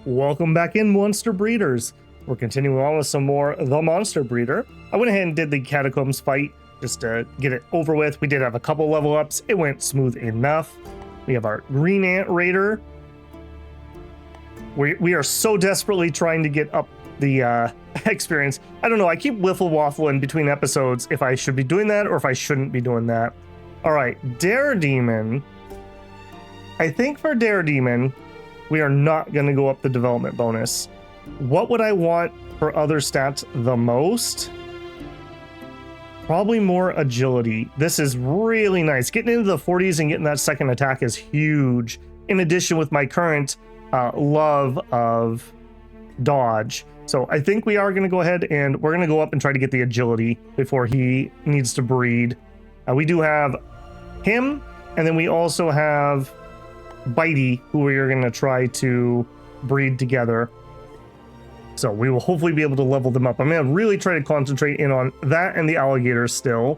Welcome back in, Monster Breeders. We're continuing on with some more The Monster Breeder. I went ahead and did the catacombs fight just to get it over with. We did have a couple level ups. It went smooth enough. We have our Green Ant Raider. We are so desperately trying to get up the experience. I don't know. I keep wiffle-waffling between episodes if I should be doing that or if I shouldn't be doing that. All right, Daredemon. I think for Daredemon, we are not going to go up the development bonus. What would I want for other stats the most? Probably more agility. This is really nice. Getting into the 40s and getting that second attack is huge. In addition, with my current love of dodge. So I think we are going to go ahead and we're going to go up and try to get the agility before he needs to breed. We do have him, and then we also have Bitey, who we are going to try to breed together. So we will hopefully be able to level them up. I'm going to really try to concentrate in on that and the alligators still.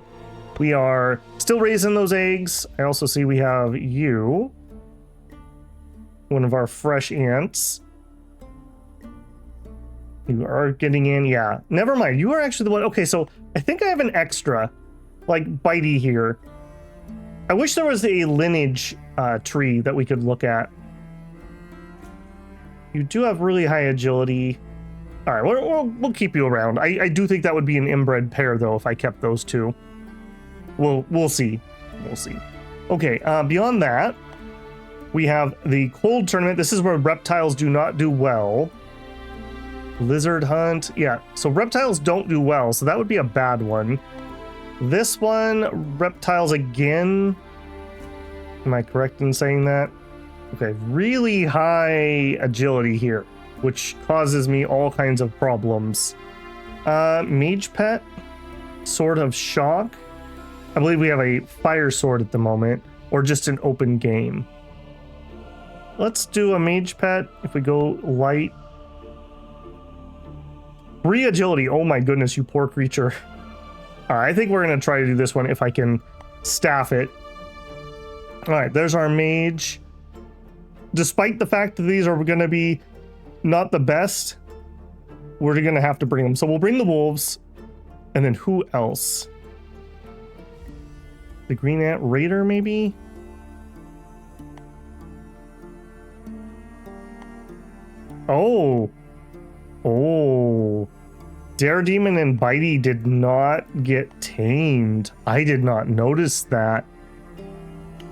We are still raising those eggs. I also see we have you, one of our fresh ants. You are getting in. Yeah, never mind. You are actually the one. Okay, so I think I have an extra, like Bitey here. I wish there was a lineage tree that we could look at. You do have really high agility. All right, we'll keep you around. I do think that would be an inbred pair, though, if I kept those two. We'll see. We'll see. Okay, beyond that, we have the cold tournament. This is where reptiles do not do well. Lizard hunt. Yeah, so reptiles don't do well, so that would be a bad one. This one, reptiles again. Am I correct in saying that? Okay, really high agility here, which causes me all kinds of problems. Mage pet, sword of shock. I believe we have a fire sword at the moment, or just an open game. Let's do a mage pet. If we go light. 3 agility. Oh my goodness, you poor creature. All right, I think we're going to try to do this one if I can staff it. All right, there's our mage. Despite the fact that these are going to be not the best, we're going to have to bring them. So we'll bring the wolves. And then who else? The Green Ant Raider, maybe? Oh. Daredemon and Bitey did not get tamed. I did not notice that.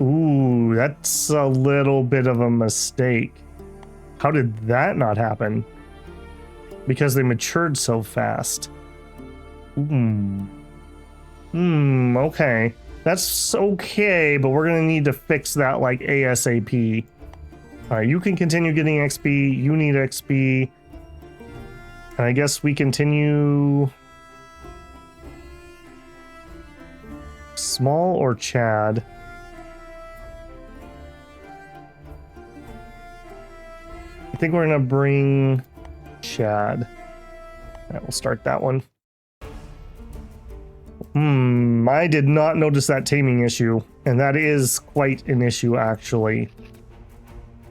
Ooh, that's a little bit of a mistake. How did that not happen? Because they matured so fast. Okay. That's okay, but we're gonna need to fix that like ASAP. Alright, you can continue getting XP. You need XP. And I guess we continue... Small or Chad? I think we're gonna bring Chad. Alright, we'll start that one. I did not notice that taming issue, and that is quite an issue actually.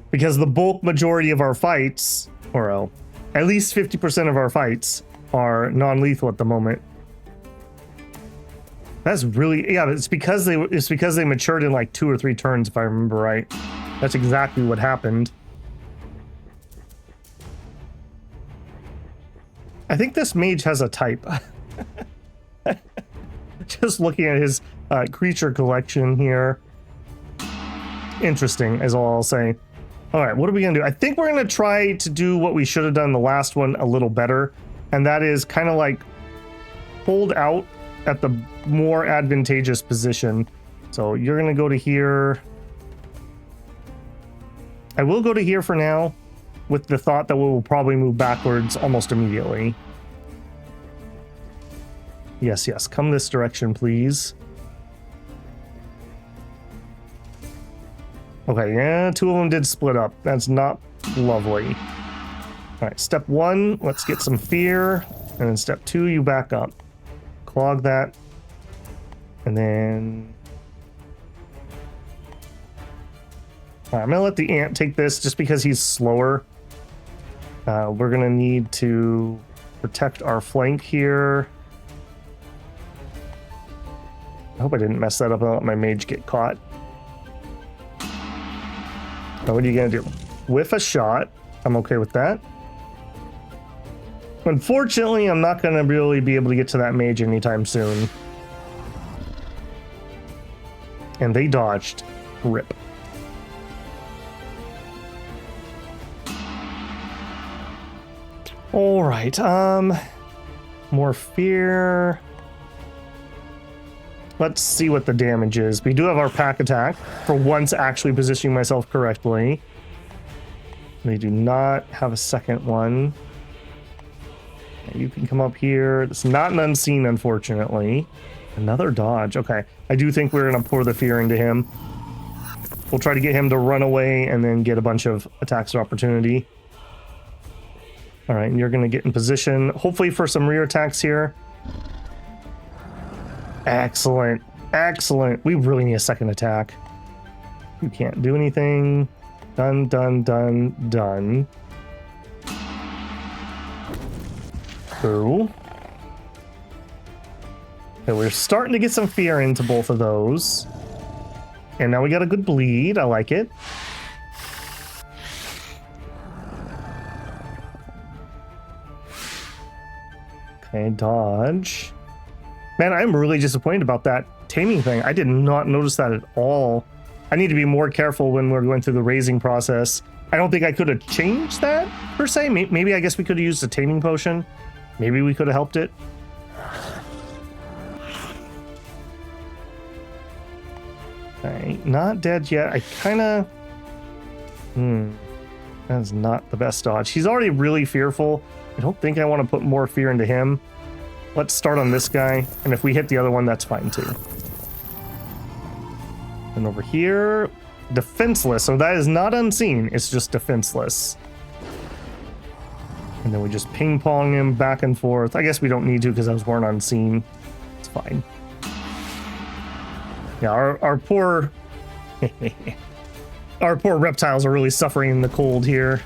Because the bulk majority of our fights, or at least 50% of our fights, are non-lethal at the moment. That's really, yeah, it's because they matured in like 2 or 3 turns, if I remember right. That's exactly what happened. I think this mage has a type. Just looking at his creature collection here. Interesting, is all I'll say. All right, what are we gonna do? I think we're gonna try to do what we should have done the last one a little better, and that is kind of like hold out at the more advantageous position. So you're gonna go to here. I will go to here for now, with the thought that we will probably move backwards almost immediately. Yes, yes, come this direction, please. Okay, yeah, 2 of them did split up. That's not lovely. All right, step 1, let's get some fear. And then step 2, you back up. Clog that. And then... All right, I'm gonna let the ant take this just because he's slower. We're gonna need to protect our flank here. I hope I didn't mess that up and let my mage get caught. Now what are you gonna do? Whiff a shot. I'm okay with that. Unfortunately, I'm not gonna really be able to get to that mage anytime soon. And they dodged. Rip. All right, more fear. Let's see what the damage is. We do have our pack attack, for once actually positioning myself correctly. They do not have a second one. You can come up here. It's not an unseen, unfortunately. Another dodge. Okay, I do think we're gonna pour the fear into him. We'll try to get him to run away and then get a bunch of attacks of opportunity. All right, and you're gonna get in position, hopefully for some rear attacks here. Excellent, excellent. We really need a second attack. You can't do anything. Done, done, done, done. Ooh. Okay, we're starting to get some fear into both of those. And now we got a good bleed. I like it. Okay, dodge. Man, I'm really disappointed about that taming thing. I did not notice that at all. I need to be more careful when we're going through the raising process. I don't think I could have changed that, per se. Maybe I guess we could have used a taming potion. Maybe we could have helped it. Okay, not dead yet. I kind of... That's not the best dodge. He's already really fearful. I don't think I want to put more fear into him. Let's start on this guy, and if we hit the other one, that's fine too. And over here, defenseless. So that is not unseen. It's just defenseless. And then we just ping pong him back and forth. I guess we don't need to because those weren't unseen. It's fine. Yeah, our poor our poor reptiles are really suffering in the cold here.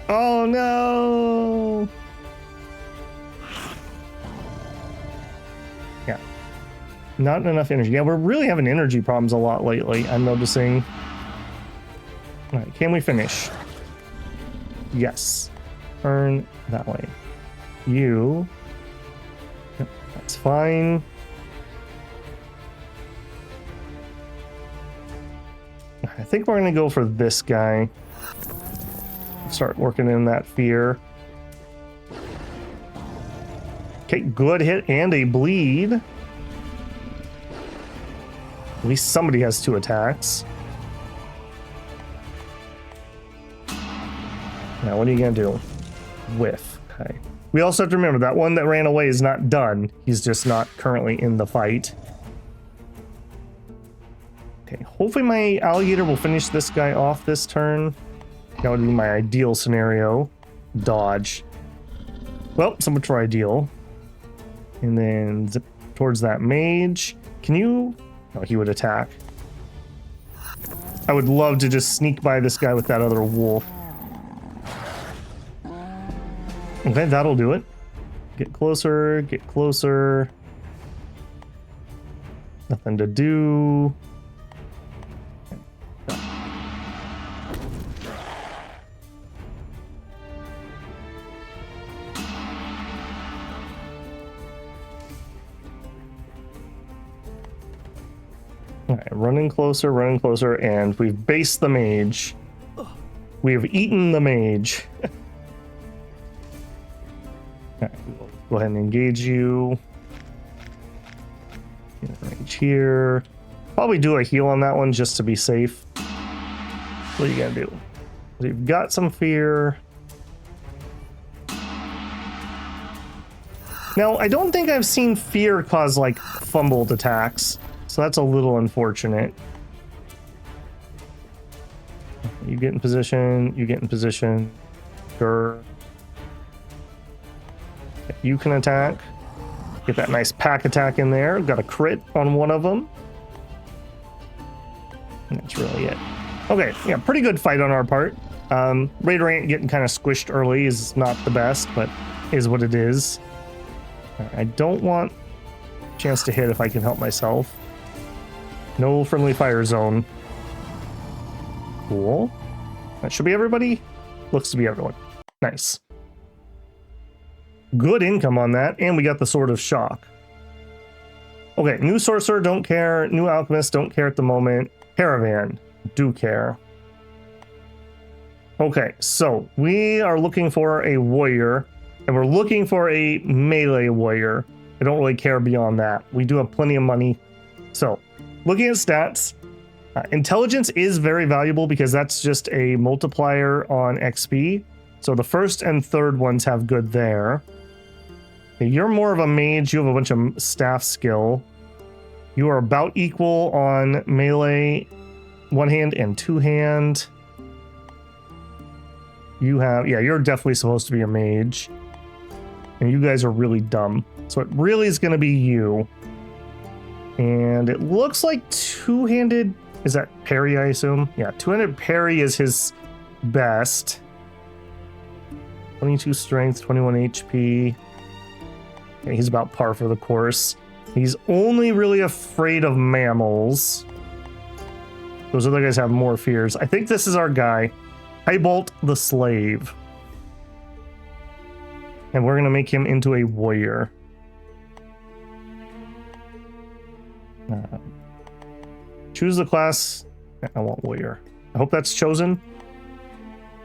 Oh no! Yeah. Not enough energy. Yeah, we're really having energy problems a lot lately, I'm noticing. Alright, can we finish? Yes. Turn that way. You. Yep, that's fine. I think we're gonna go for this guy. Start working in that fear. Okay, good hit and a bleed. At least somebody has 2 attacks. Now, what are you gonna do? Whiff. Okay. We also have to remember that one that ran away is not done. He's just not currently in the fight. Okay, hopefully my alligator will finish this guy off this turn. That would be my ideal scenario. Dodge. Well, so much for ideal. And then zip towards that mage. Can you... Oh, he would attack. I would love to just sneak by this guy with that other wolf. Okay, that'll do it. Get closer, get closer. Nothing to do. Alright, running closer, and we've based the mage. We have eaten the mage. Alright, we'll go ahead and engage you. Get a range here. Probably do a heal on that one just to be safe. What are you gonna do? We've got some fear. Now, I don't think I've seen fear cause like fumbled attacks. So that's a little unfortunate. You get in position, you get in position. Sure. You can attack. Get that nice pack attack in there. Got a crit on one of them. And that's really it. Okay, yeah, pretty good fight on our part. Raider Ant getting kind of squished early is not the best, but is what it is. I don't want a chance to hit if I can help myself. No friendly fire zone. Cool. That should be everybody. Looks to be everyone. Nice. Good income on that, and we got the Sword of Shock. Okay, new Sorcerer, don't care. New Alchemist, don't care at the moment. Caravan, do care. Okay, so we are looking for a warrior, and we're looking for a melee warrior. I don't really care beyond that. We do have plenty of money. So, looking at stats, intelligence is very valuable because that's just a multiplier on XP. So the first and third ones have good there. Okay, you're more of a mage. You have a bunch of staff skill. You are about equal on melee, one hand and two hand. You have, yeah, you're definitely supposed to be a mage. And you guys are really dumb. So it really is going to be you. And it looks like two-handed, is that parry, I assume? Yeah, two-handed parry is his best. 22 strength, 21 HP. Okay, he's about par for the course. He's only really afraid of mammals. Those other guys have more fears. I think this is our guy. Highbolt the Slave. And we're going to make him into a warrior. Choose the class. I want warrior. I hope that's chosen.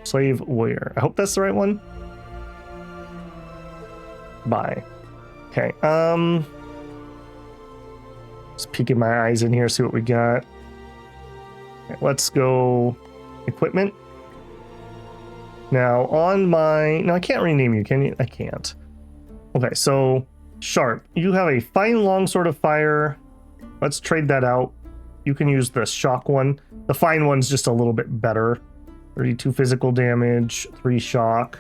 Slave warrior. I hope that's the right one. Bye. Okay. Just peeking my eyes in here, see what we got. Okay, let's go equipment. Now on my, no, I can't rename you, can you? I can't. Okay, so Sharp, you have a fine long sword of fire. Let's trade that out. You can use the shock one. The fine one's just a little bit better. 32 physical damage, 3 shock.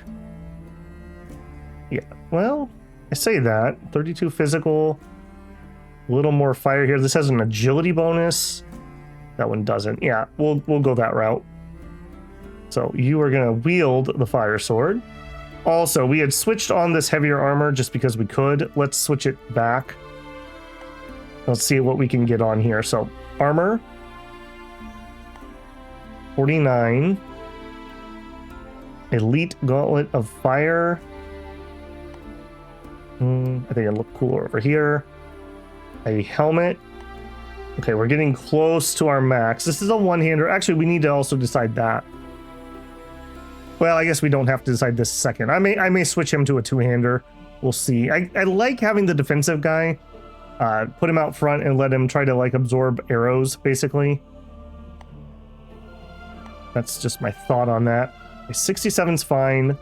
Yeah, well, I say that. 32 physical, a little more fire here. This has an agility bonus. That one doesn't. Yeah, we'll go that route. So you are going to wield the fire sword. Also, we had switched on this heavier armor just because we could. Let's switch it back. Let's see what we can get on here. So armor, 49. Elite Gauntlet of Fire. I think it'll look cooler over here. A helmet. Okay, we're getting close to our max. This is a one-hander. Actually, we need to also decide that. Well, I guess we don't have to decide this second. I may switch him to a two-hander. We'll see. I like having the defensive guy. Put him out front and let him try to like absorb arrows, basically. That's just my thought on that. 67's fine.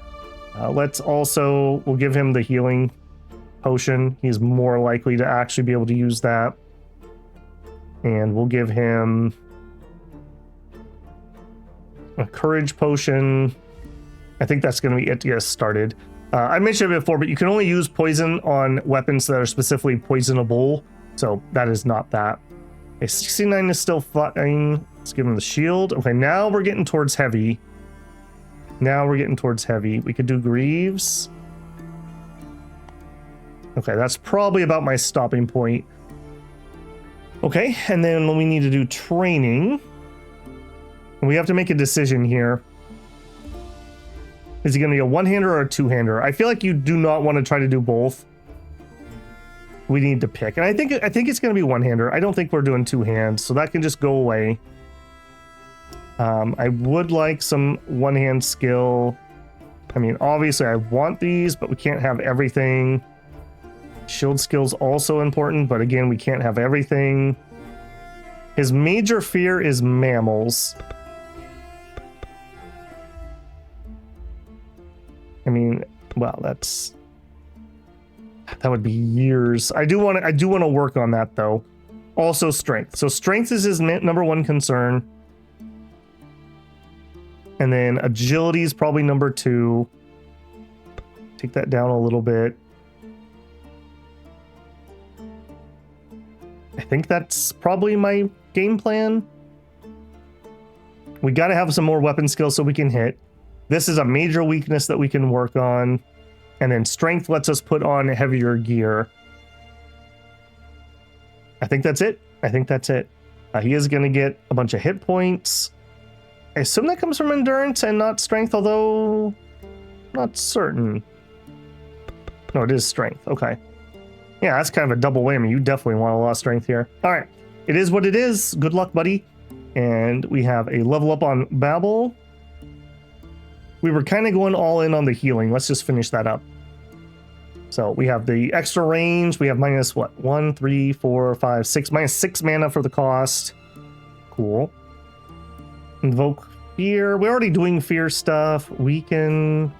We'll give him the healing potion. He's more likely to actually be able to use that. And we'll give him a courage potion. I think that's going to be it to get us started. I mentioned it before, but you can only use poison on weapons that are specifically poisonable. So that is not that. Okay, 69 is still fine. Let's give him the shield. Okay, now we're getting towards heavy. We could do Greaves. Okay, that's probably about my stopping point. Okay, and then when we need to do training, we have to make a decision here. Is he going to be a one-hander or a two-hander? I feel like you do not want to try to do both. We need to pick, and I think it's going to be one-hander. I don't think we're doing two hands, so that can just go away. I would like some one-hand skill. I mean, obviously I want these, but we can't have everything. Shield skill's also important, but again, we can't have everything. His major fear is mammals. I mean, well, that would be years. I do want to work on that though. Also strength. So strength is his number one concern. And then agility is probably number 2. Take that down a little bit. I think that's probably my game plan. We got to have some more weapon skills so we can hit. This is a major weakness that we can work on. And then strength lets us put on heavier gear. I think that's it. I think that's it. He is going to get a bunch of hit points. I assume that comes from endurance and not strength, although not certain. No, it is strength. Okay. Yeah, that's kind of a double whammy. You definitely want a lot of strength here. All right. It is what it is. Good luck, buddy. And we have a level up on Babel. We were kind of going all in on the healing. Let's just finish that up. So we have the extra range. We have minus what? 1, 3, 4, 5, 6. Minus 6 mana for the cost. Cool. Invoke fear. We're already doing fear stuff. Weaken.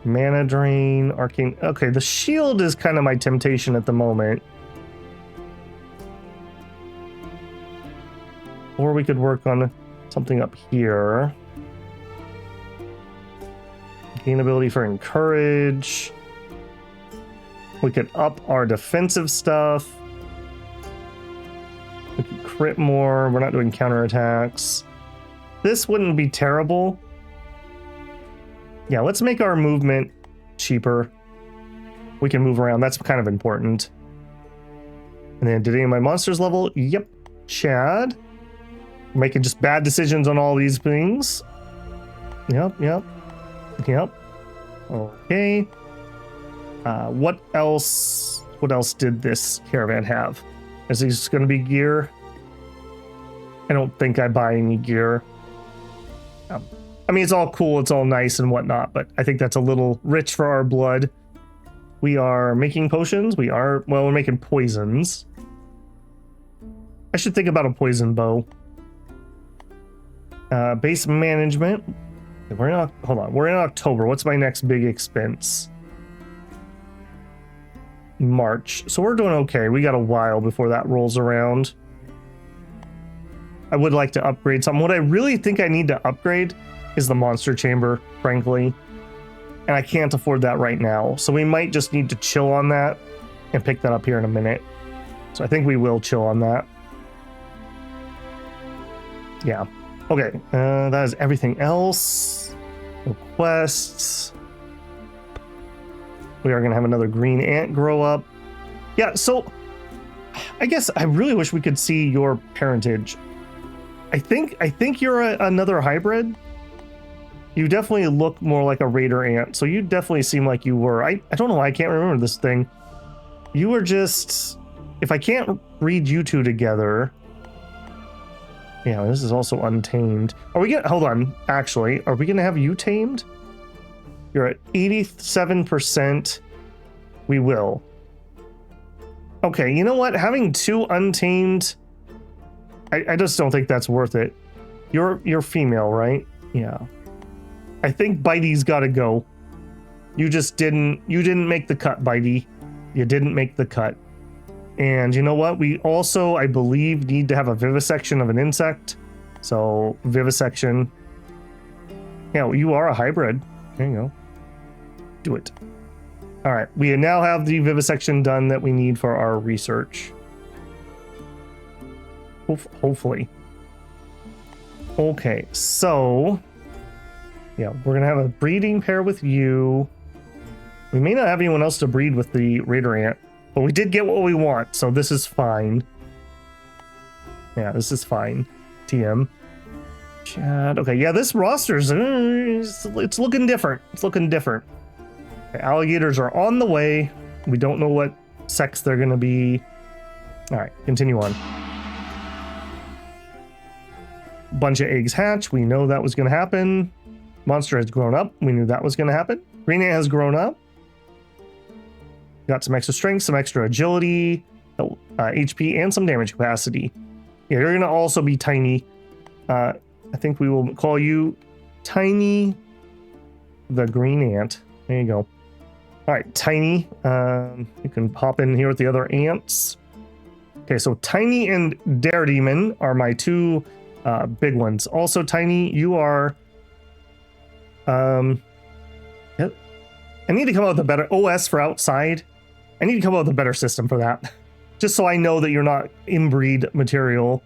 Mana drain. Arcane. Okay, the shield is kind of my temptation at the moment. Or we could work on something up here. Gain ability for encourage. We could up our defensive stuff. We could crit more. We're not doing counterattacks. This wouldn't be terrible. Yeah, let's make our movement cheaper. We can move around. That's kind of important. And then did any of my monsters level? Yep. Chad. Making just bad decisions on all these things. Yep. Okay. What else did this caravan have? Is he just going to be gear? I don't think I buy any gear. I mean, it's all cool, it's all nice and whatnot, but I think that's a little rich for our blood. We are making potions. We're making poisons. I should think about a poison bow. Base management. Hold on. We're in October. What's my next big expense? March. So we're doing okay. We got a while before that rolls around. I would like to upgrade something. What I really think I need to upgrade is the monster chamber, frankly. And I can't afford that right now. So we might just need to chill on that and pick that up here in a minute. So I think we will chill on that. Yeah. Okay. That is everything else. No quests. We are going to have another green ant grow up. Yeah, so I guess I really wish we could see your parentage. I think you're another hybrid. You definitely look more like a raider ant, so you definitely seem like you were. I don't know, I can't remember this thing. You were just, if I can't read you two together. Yeah, this is also untamed. Are we gonna, hold on, actually, are we gonna have you tamed? You're at 87%. We will. Okay, you know what? Having 2 untamed, I just don't think that's worth it. You're female, right? Yeah. I think Bitey's gotta go. You didn't make the cut, Bitey. You didn't make the cut. And you know what? We also, I believe, need to have a vivisection of an insect. So, vivisection. Yeah, you are a hybrid. There you go. Do it. All right, we now have the vivisection done that we need for our research. Hopefully. Okay, so yeah, we're gonna have a breeding pair with you. We may not have anyone else to breed with the raider ant, but we did get what we want, so this is fine. Yeah, this is fine. TM. Chad. Okay, yeah, this roster's it's looking different. It's looking different. Okay, alligators are on the way. We don't know what sex they're gonna be. All right, continue on. Bunch of eggs hatch. We know that was gonna happen. Monster has grown up. We knew that was gonna happen. Green ant has grown up. Got some extra strength, some extra agility, HP, and some damage capacity. Yeah, you're gonna also be tiny. I think we will call you Tiny the Green Ant. There you go. All right, Tiny. You can pop in here with the other ants. Okay, so Tiny and Daredemon are my 2 big ones. Also, Tiny, you are. Yep. I need to come up with a better OS for outside. I need to come up with a better system for that. Just so I know that you're not inbreed material.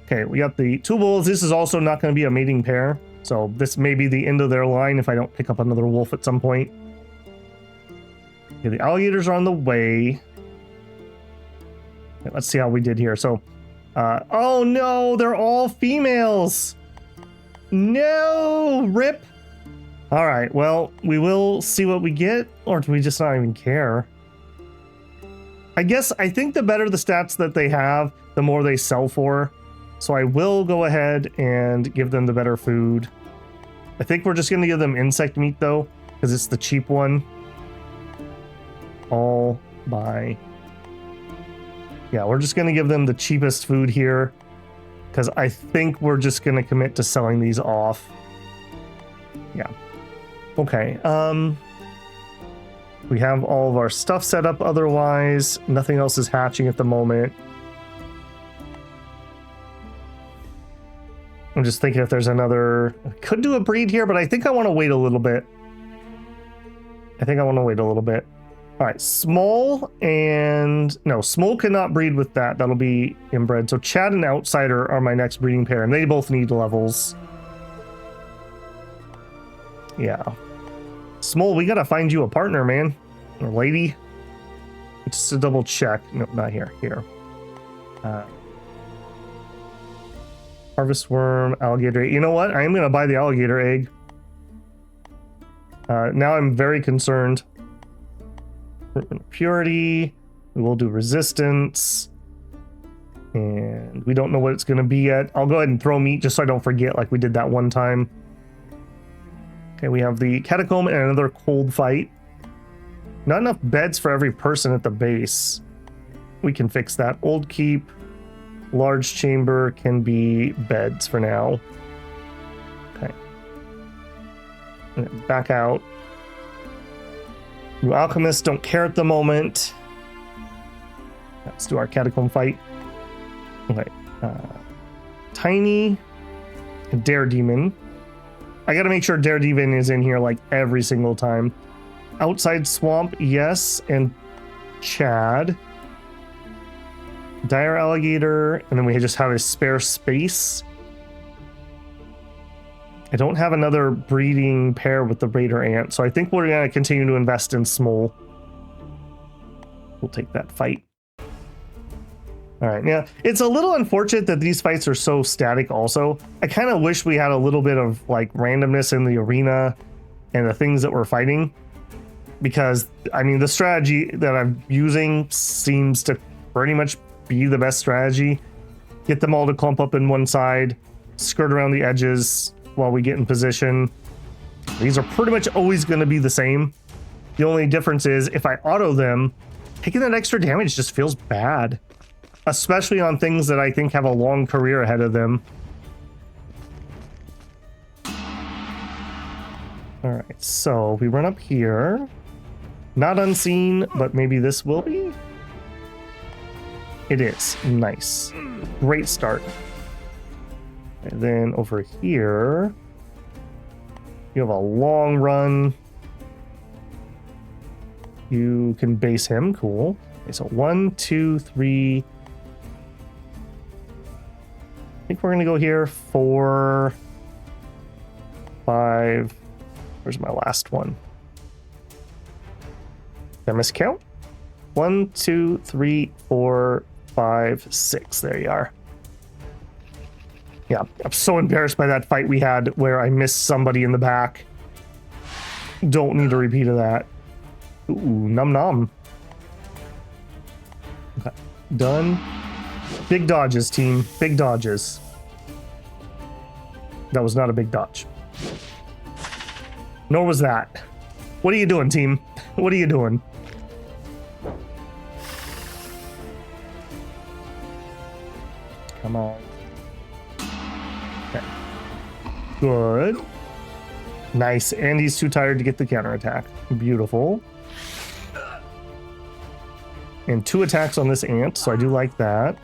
Okay, we got the 2 wolves. This is also not going to be a mating pair. So this may be the end of their line if I don't pick up another wolf at some point. Okay, the alligators are on the way. Okay, let's see how we did here. So, oh no, they're all females. No, rip. All right, well, we will see what we get, or do we just not even care? I think the better the stats that they have, the more they sell for. So I will go ahead and give them the better food. I think we're just going to give them insect meat, though, because it's the cheap one. All by... Yeah, we're just going to give them the cheapest food here, because I think we're just going to commit to selling these off. Yeah. Okay. We have all of our stuff set up otherwise. Nothing else is hatching at the moment. I'm just thinking if there's another... I could do a breed here, but I think I want to wait a little bit. All right, Small and... No, Small cannot breed with that. That'll be inbred. So Chad and Outsider are my next breeding pair, and they both need levels. Yeah. Small, we gotta find you a partner, man. Or lady. Just to double check. No, not here. Here. Harvest worm, alligator. You know what? I am gonna buy the alligator egg. Now I'm very concerned. Purity. We will do resistance. And we don't know what it's gonna be yet. I'll go ahead and throw meat just so I don't forget like we did that one time. Okay, we have the catacomb and another cold fight. Not enough beds for every person at the base. We can fix that. Old keep, large chamber can be beds for now. Okay. And back out. New alchemists don't care at the moment. Let's do our catacomb fight. Okay. Tiny and Daredemon. I gotta make sure Daredemon is in here like every single time. Outside swamp, yes, and Chad. Dire alligator, and then we just have a spare space. I don't have another breeding pair with the raider ant, so I think we're gonna continue to invest in Small. We'll take that fight. All right, yeah, it's a little unfortunate that these fights are so static also. I kind of wish we had a little bit of like randomness in the arena and the things that we're fighting, because I mean the strategy that I'm using seems to pretty much be the best strategy. Get them all to clump up in one side, skirt around the edges while we get in position. These are pretty much always going to be the same. The only difference is if I auto them, taking that extra damage just feels bad. Especially on things that I think have a long career ahead of them. Alright, so we run up here. Not unseen, but maybe this will be? It is. Nice. Great start. And then over here, you have a long run. You can base him. Cool. Okay, so 1, 2, 3... I think we're going to go here 4, 5. Where's my last one? Did I miscount? 1, 2, 3, 4, 5, 6. There you are. Yeah, I'm so embarrassed by that fight we had where I missed somebody in the back. Don't need a repeat of that. Ooh, num num. Okay, done. Big dodges, team. Big dodges. That was not a big dodge. Nor was that. What are you doing, team? What are you doing? Come on. Okay. Good. Nice. And he's too tired to get the counterattack. Beautiful. And 2 attacks on this ant, so I do like that.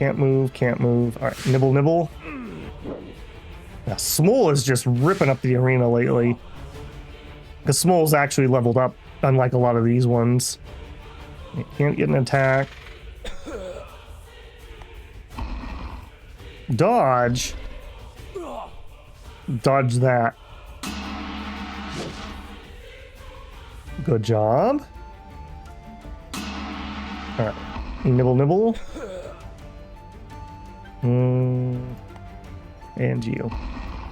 Can't move, can't move. All right, nibble, nibble. Yeah, Small is just ripping up the arena lately. Because Small's actually leveled up, unlike a lot of these ones. Can't get an attack. Dodge. Dodge that. Good job. All right. Nibble, nibble. And you.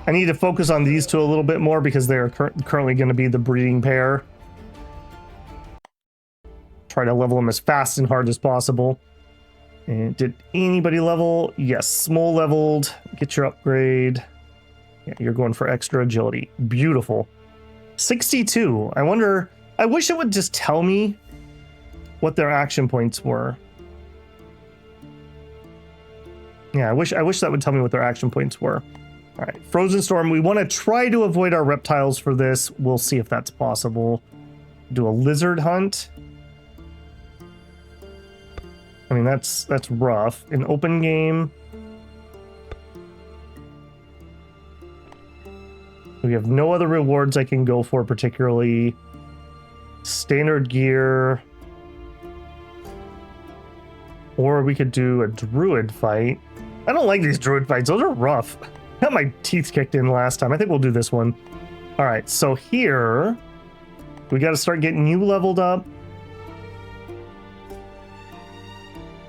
I need to focus on these two a little bit more because they're currently going to be the breeding pair. Try to level them as fast and hard as possible. And did anybody level? Yes, small leveled. Get your upgrade. Yeah, you're going for extra agility. Beautiful. 62. I wonder, I wish it would just tell me what their action points were. Yeah, I wish that would tell me what their action points were. All right, Frozen Storm. We want to try to avoid our reptiles for this. We'll see if that's possible. Do a lizard hunt. I mean, that's rough. An open game. We have no other rewards I can go for particularly. Standard gear. Or we could do a druid fight. I don't like these druid fights. Those are rough. I got my teeth kicked in last time. I think we'll do this one. All right, so here we got to start getting you leveled up.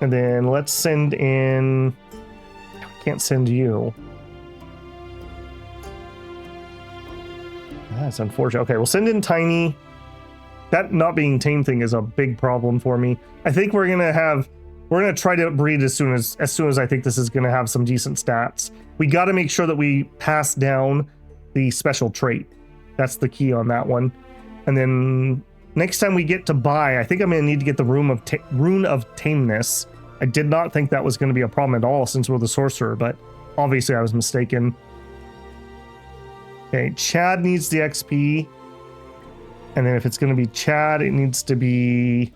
And then let's send in... Can't send you. That's unfortunate. Okay, we'll send in Tiny. That not being tame thing is a big problem for me. I think we're gonna try to breed as soon as I think this is gonna have some decent stats. We got to make sure that we pass down the special trait. That's the key on that one. And then next time we get to buy, I think I'm gonna need to get the Rune of Tameness. I did not think that was going to be a problem at all since we're the sorcerer, but obviously I was mistaken. Okay, Chad needs the XP. And then if it's going to be Chad, it needs to be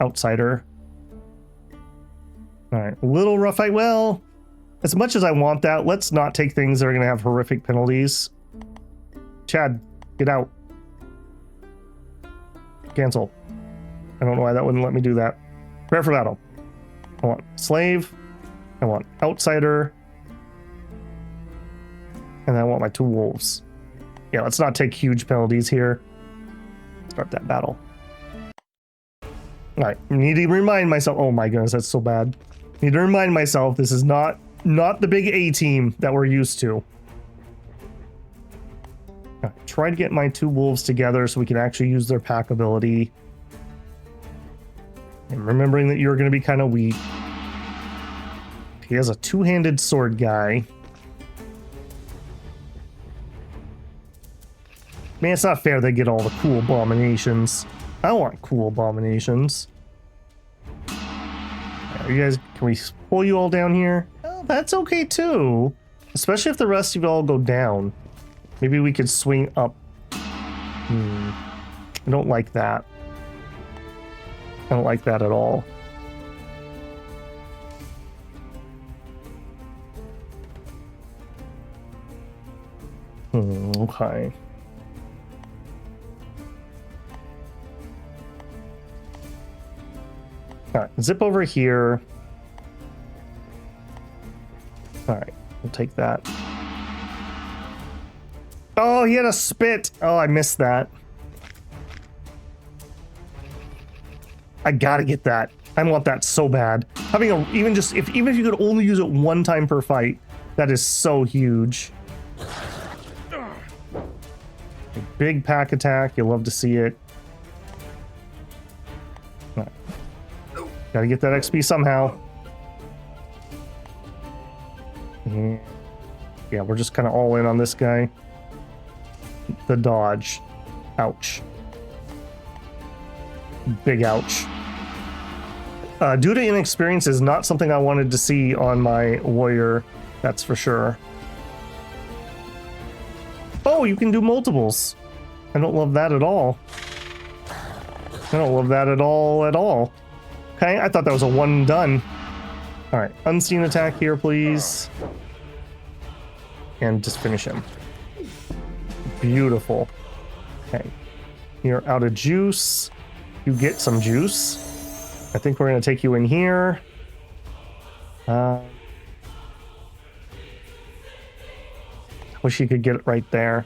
Outsider. All right, a little rough. Well, as much as I want that, let's not take things that are going to have horrific penalties. Chad, get out. Cancel. I don't know why that wouldn't let me do that. Prepare for battle. I want Slave. I want Outsider. And I want my 2 wolves. Yeah, let's not take huge penalties here. Start that battle. Alright, need to remind myself. Oh my goodness, that's so bad. Need to remind myself this is not the big A team that we're used to. Right, try to get my 2 wolves together so we can actually use their pack ability. And remembering that you're going to be kind of weak. He has a 2-handed sword guy. Man, it's not fair they get all the cool abominations. I want cool abominations. You guys, can we pull you all down here? Oh, that's okay too. Especially if the rest of you all go down. Maybe we could swing up. I don't like that. I don't like that at all. Okay. Alright, zip over here. Alright, we'll take that. Oh, he had a spit! Oh, I missed that. I gotta get that. I want that so bad. Having a even if you could only use it 1 time per fight, that is so huge. A big pack attack, you'll love to see it. Right. Gotta get that XP somehow. Yeah, we're just kind of all in on this guy. The dodge. Ouch. Big ouch. Due to inexperience is not something I wanted to see on my warrior, that's for sure. Oh, you can do multiples. I don't love that at all. I don't love that at all. Okay, I thought that was a 1 and done. All right, unseen attack here, please. And just finish him. Beautiful. Okay, you're out of juice. You get some juice. I think we're going to take you in here. Wish he could get it right there.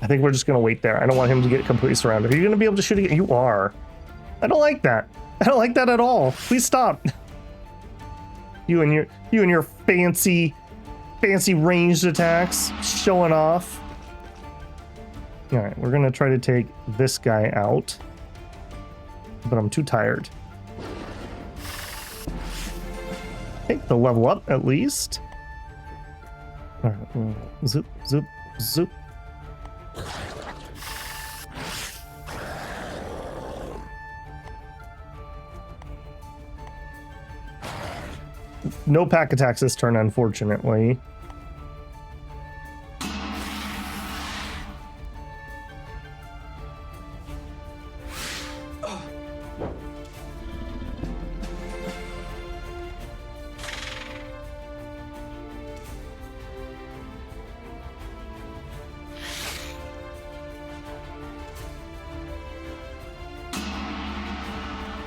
I think we're just going to wait there. I don't want him to get completely surrounded. Are you going to be able to shoot again? You are. I don't like that. I don't like that at all. Please stop. You and your fancy ranged attacks showing off. All right, we're going to try to take this guy out, but I'm too tired. Take the level up at least. All right, zip, zip, zip. No pack attacks this turn, unfortunately.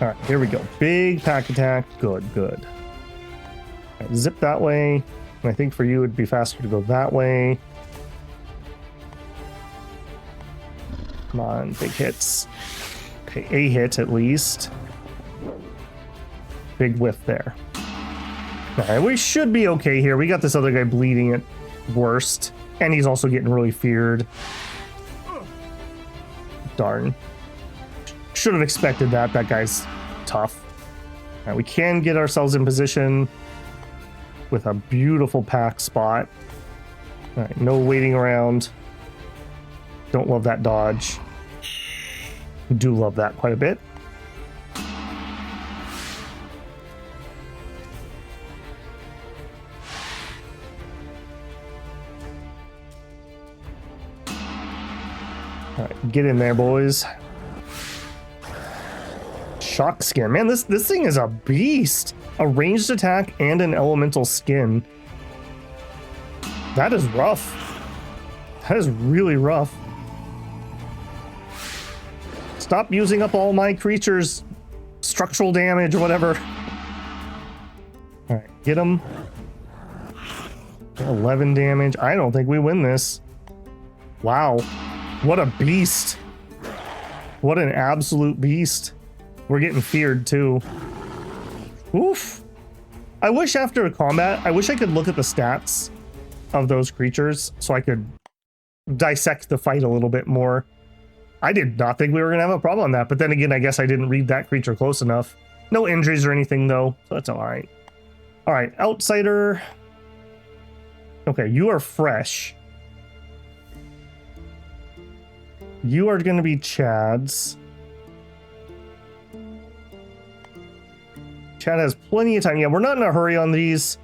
All right, here we go. Big pack attack. Good, good. All right, zip that way. And I think for you it'd be faster to go that way. Come on, big hits. Okay, a hit at least. Big whiff there. All right, we should be okay here. We got this other guy bleeding at worst. And he's also getting really feared. Darn. Should have expected that. That guy's tough. All right, we can get ourselves in position with a beautiful pack spot. All right, no waiting around. Don't love that dodge. Do love that quite a bit. All right, get in there, boys. Shock skin. Man, this thing is a beast. A ranged attack and an elemental skin. That is rough. That is really rough. Stop using up all my creatures' structural damage or whatever. All right, get him. 11 damage. I don't think we win this. Wow. What a beast. What an absolute beast. We're getting feared too. Oof. I wish after a combat, I wish I could look at the stats of those creatures so I could dissect the fight a little bit more. I did not think we were going to have a problem on that, but then again, I guess I didn't read that creature close enough. No injuries or anything though, so that's all right. All right, outsider. Okay, you are fresh. You are going to be Chad's. Chad has plenty of time. Yeah, we're not in a hurry on these,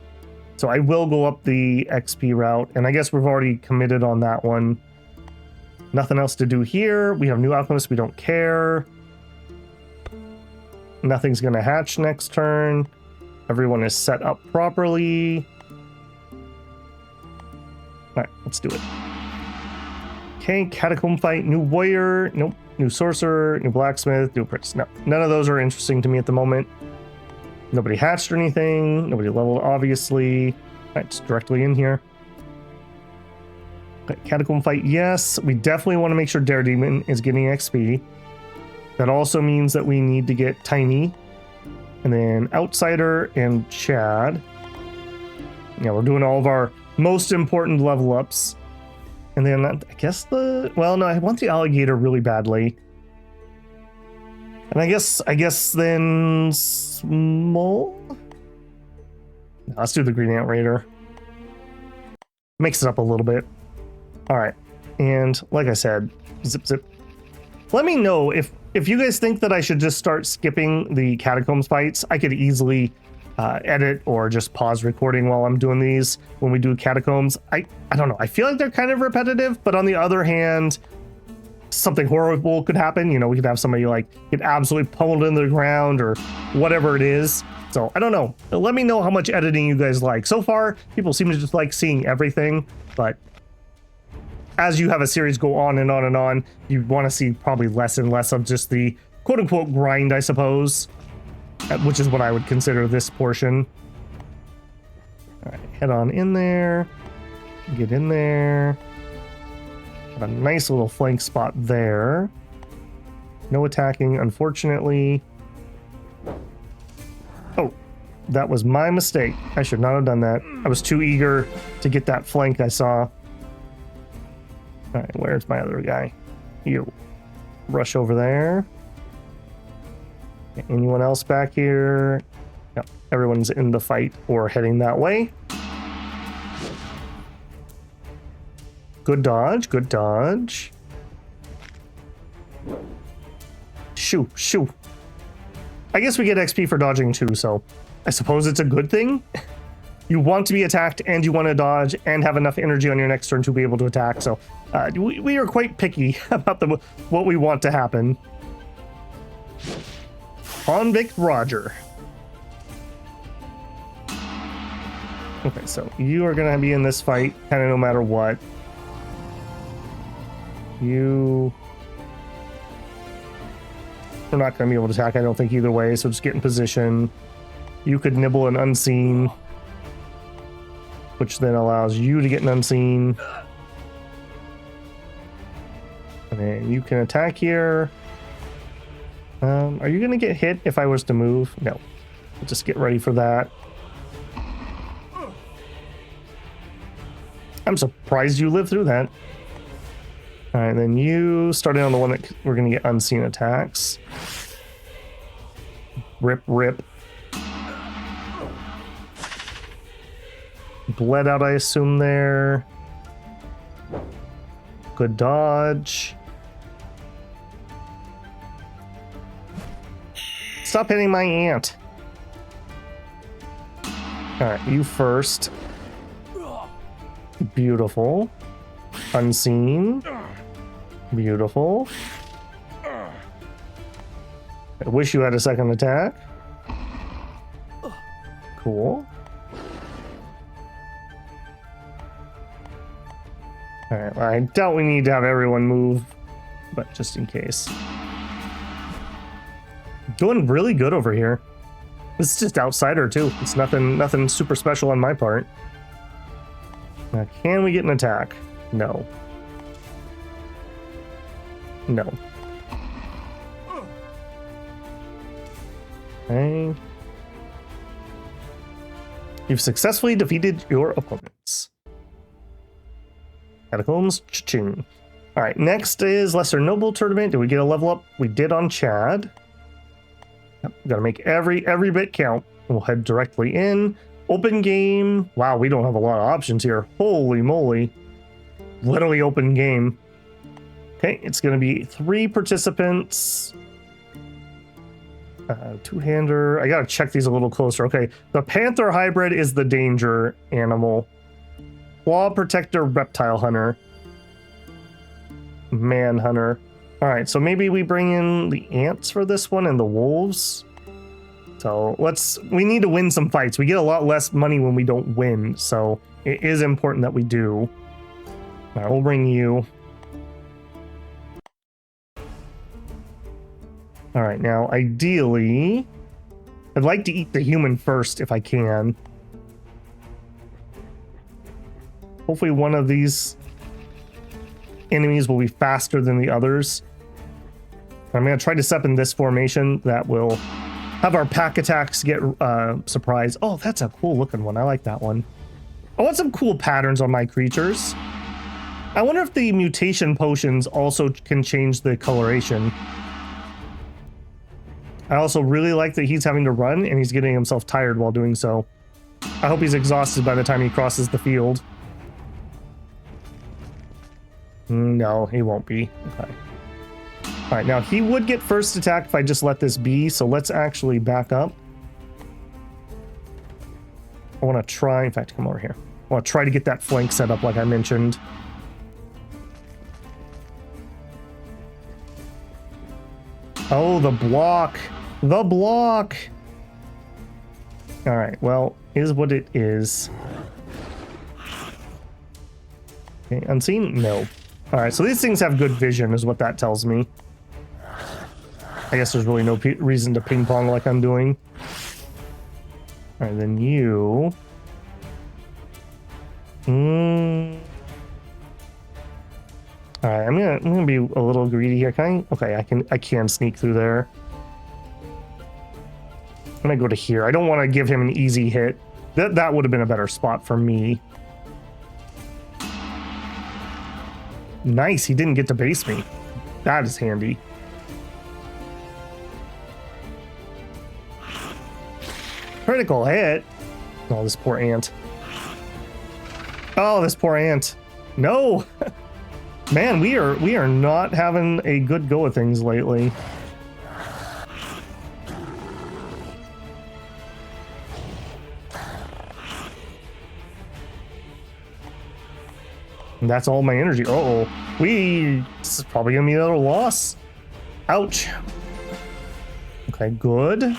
so I will go up the XP route, and I guess we've already committed on that one. Nothing else to do here. We have new alchemists. We don't care. Nothing's going to hatch next turn. Everyone is set up properly. All right, let's do it. Okay, catacomb fight, new warrior. Nope. New sorcerer, new blacksmith, new prince. No, none of those are interesting to me at the moment. Nobody hatched or anything. Nobody leveled, obviously. All right, it's directly in here. Okay, catacomb fight, yes. We definitely want to make sure Daredemon is getting XP. That also means that we need to get Tiny. And then Outsider and Chad. Yeah, we're doing all of our most important level ups. And then I guess well, no, I want the alligator really badly. And I guess then small. No, let's do the green ant raider. Mix it up a little bit. All right, and like I said, zip zip. Let me know if you guys think that I should just start skipping the catacombs fights. I could easily edit or just pause recording while I'm doing these when we do catacombs. I don't know. I feel like they're kind of repetitive, but on the other hand, something horrible could happen. You know, we could have somebody like get absolutely pummeled into the ground or whatever it is. So I don't know. Let me know how much editing you guys like. So far, people seem to just like seeing everything, but as you have a series go on and on and on, you want to see probably less and less of just the quote unquote grind, I suppose, which is what I would consider this portion. All right, head on in there. get in there. Got a nice little flank spot there. No attacking, unfortunately. Oh, that was my mistake. I should not have done that. I was too eager to get that flank I saw. All right, where's my other guy? You. Rush over there. Anyone else back here? Yep, everyone's in the fight or heading that way. Good dodge, good dodge. Shoo, shoo. I guess we get XP for dodging too, so I suppose it's a good thing. You want to be attacked and you want to dodge and have enough energy on your next turn to be able to attack, so we are quite picky about what we want to happen. Convict Roger. Okay, so you are going to be in this fight kind of no matter what. You are not going to be able to attack, I don't think, either way, so just get in position. You could nibble an unseen, which then allows you to get an unseen. And then you can attack here. Are you going to get hit if I was to move? No. Just get ready for that. I'm surprised you lived through that. All right, then you started on the one that we're going to get unseen attacks. Rip, rip. Bled out, I assume, there. Good dodge. Stop hitting my ant. All right, you first. Beautiful. Unseen. Beautiful. I wish you had a second attack. Cool. All right, I doubt we need to have everyone move, but just in case. Doing really good over here. This is just outsider too. It's nothing super special on my part. Now, can we get an attack? No. No. Okay. You've successfully defeated your opponents. Catacombs, cha-ching. All right, next is Lesser Noble Tournament. Did we get a level up? We did on Chad. Yep, gotta make every bit count. We'll head directly in. Open game. Wow, we don't have a lot of options here. Holy moly. Literally open game. Okay, it's gonna be 3 participants. Two-hander. I gotta check these a little closer. Okay, the Panther Hybrid is the danger animal. Claw Protector Reptile Hunter. Man Hunter. All right, so maybe we bring in the ants for this one and the wolves. So we need to win some fights. We get a lot less money when we don't win, so it is important that we do. All right, we'll bring you. All right, now ideally, I'd like to eat the human first if I can. Hopefully one of these enemies will be faster than the others. I'm going to try to set up in this formation that will have our pack attacks get surprised. Oh, that's a cool looking one. I like that one. I want some cool patterns on my creatures. I wonder if the mutation potions also can change the coloration. I also really like that he's having to run and he's getting himself tired while doing so. I hope he's exhausted by the time he crosses the field. No, he won't be. Okay. All right, now he would get first attack if I just let this be, so let's actually back up. I want to try, in fact, come over here. I want to try to get that flank set up like I mentioned. Oh, the block. The block. All right, well, is what it is. Okay, unseen? No. All right, so these things have good vision is what that tells me. I guess there's really no reason to ping pong like I'm doing. All right, then you. gonna be a little greedy here. Can I? Okay, I can sneak through there. I'm gonna go to here. I don't want to give him an easy hit. That would have been a better spot for me. Nice, he didn't get to base me. That is handy. Critical hit. Oh, this poor ant. Oh, this poor ant. No. Man, we are not having a good go of things lately. And that's all my energy. Uh-oh. This is probably gonna be another loss. Ouch. Okay, good.